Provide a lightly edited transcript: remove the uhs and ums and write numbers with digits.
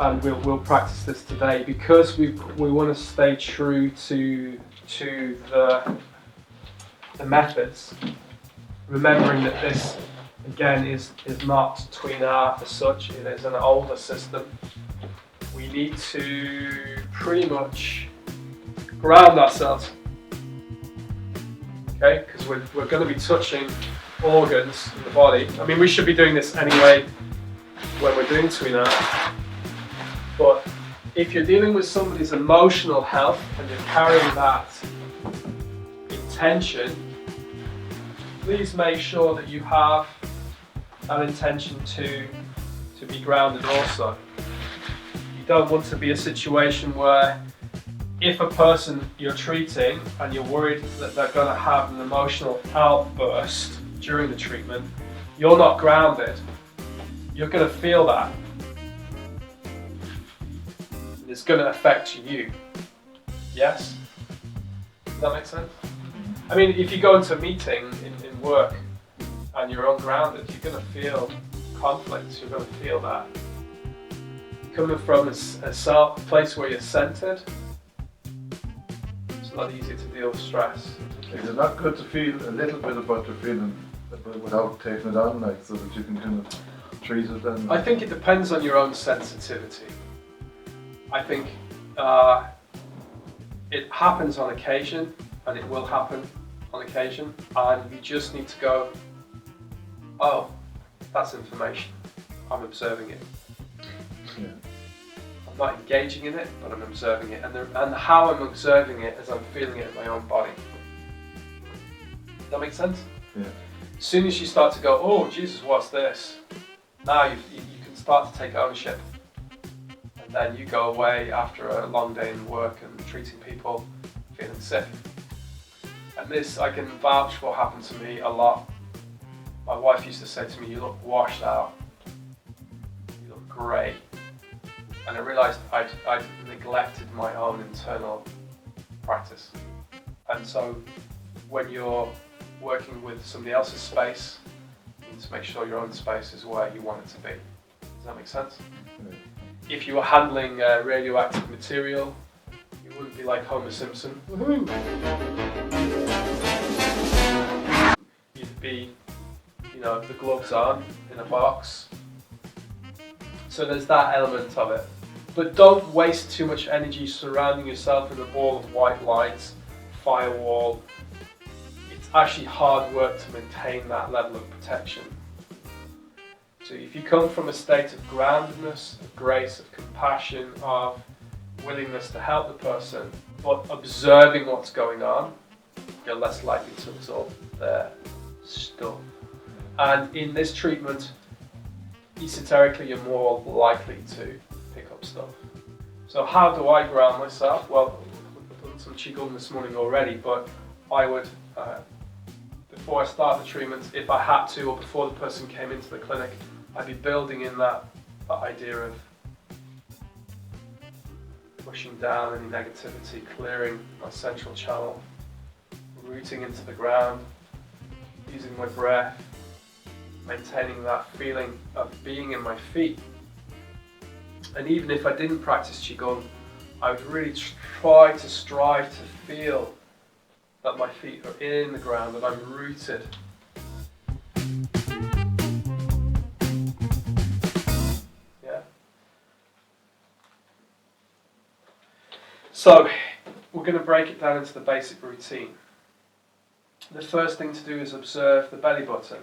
and we'll practice this today because we want to stay true to the methods, remembering that this again is not tuina as such. It is an older system. We need to pretty much ground ourselves, okay? Because we're going to be touching organs in the body. I mean, we should be doing this anyway when we're doing tuina, but if you're dealing with somebody's emotional health and you're carrying that intention, please make sure that you have an intention to be grounded also. You don't want to be a situation where if a person you're treating and you're worried that they're going to have an emotional outburst during the treatment, you're not grounded, you're going to feel that. And it's going to affect you. Yes? Does that make sense? I mean, if you go into a meeting in work and you're ungrounded, you're going to feel conflict, you're going to feel that. Coming from a place where you're centered, it's a lot easier to deal with stress. Is it not good to feel a little bit of what you're feeling without taking it on, like, so that you can kind of treat it? And I think it depends on your own sensitivity. I think it happens on occasion, and it will happen on occasion, and you just need to go, oh, that's information, I'm observing it. yeah. I'm not engaging in it, but I'm observing it, and how I'm observing it is I'm feeling it in my own body. Does that make sense? Yeah. As soon as you start to go, oh Jesus, what's this? Now you can start to take ownership, and then you go away after a long day in work and treating people, feeling sick. And this, I can vouch for, happened to me a lot. My wife used to say to me, you look washed out, you look grey. And I realised I'd neglected my own internal practice. And so when you're working with somebody else's space, you need to make sure your own space is where you want it to be. Does that make sense? Yeah. If you were handling radioactive material, you wouldn't be like Homer Simpson. Woohoo! You'd be, the gloves on in a box. So there's that element of it. But don't waste too much energy surrounding yourself in a ball of white lights, firewall. It's actually hard work to maintain that level of protection. So if you come from a state of groundedness, of grace, of compassion, of willingness to help the person, but observing what's going on, you're less likely to absorb their stuff. And in this treatment, esoterically, you're more likely to pick up stuff. So how do I ground myself? Well, we've done some QiGong this morning already, but I would, before I start the treatment, if I had to, or before the person came into the clinic, I'd be building in that idea of pushing down any negativity, clearing my central channel, rooting into the ground, using my breath, maintaining that feeling of being in my feet. And even if I didn't practice QiGong, I would really try to strive to feel that my feet are in the ground, that I'm rooted. Yeah. So we're going to break it down into the basic routine. The first thing to do is observe the belly button.